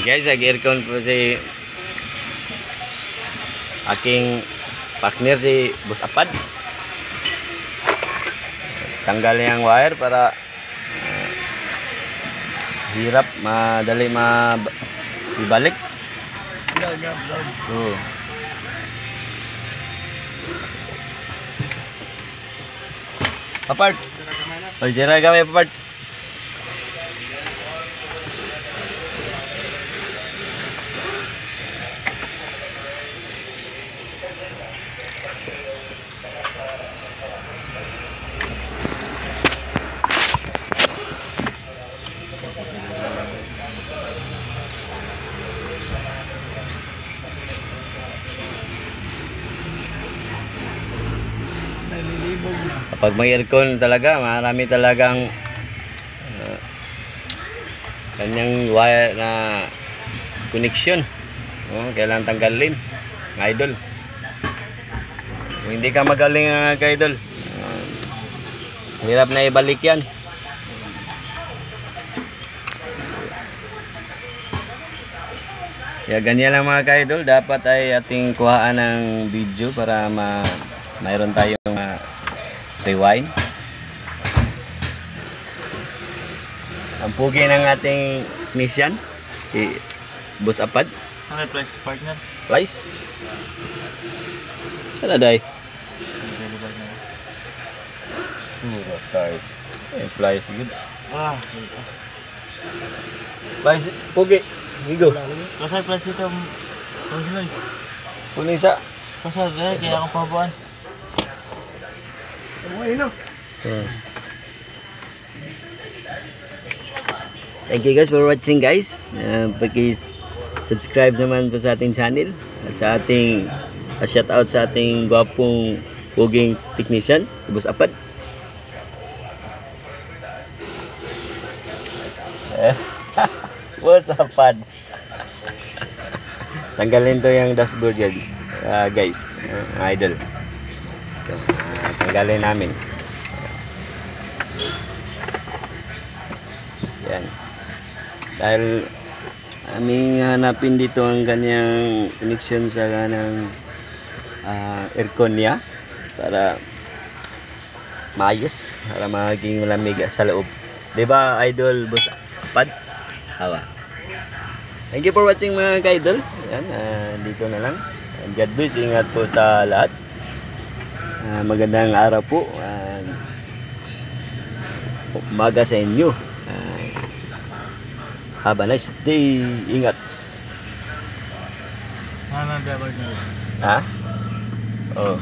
Guys, nag-aircon po si aking partner si Boss Apad. Tanggal yung wire para hirap, madali ibalik. Oh. Papart. Oy, sira kami papart. Kapag may aircon talaga, marami talagang kanyang wire na connection. Kailangan tanggalin, mga idol. Kung hindi ka magaling, mga idol, hirap na ibalik yan. Kaya ganyan lang, mga idol, dapat ay ating kuhaan ng video para mayroon tayong rewind. Ang pugi ng ating technician, si Boss Apad. Ano yung price, partner? Price? Sana day? Price. Price good. Price pugi. Higo. Kasi price dito, Puno isa. kasi kaya akong pabuan. Thank you guys for watching, guys. Pag-subscribe naman po sa ating channel at sa ating shout out sa ating gwapong puging technician, Boss Apad. Boss Apad. Tanggalin to yung dashboard yan, guys, idol. Ito, tanggalin namin. Yan. Dahil aming hanapin dito ang kanyang connection sa kanang aircon niya para maayos, para maging malamig sa loob. Diba, idol Boss Apad? Hawa. Thank you for watching, mga ka-idol. Yan, dito na lang. And God bless. Ingat po sa lahat. Magandang araw po. Umaga sa inyo. Have a nice day. Ingat. Ano na, partner? Ha? Oh.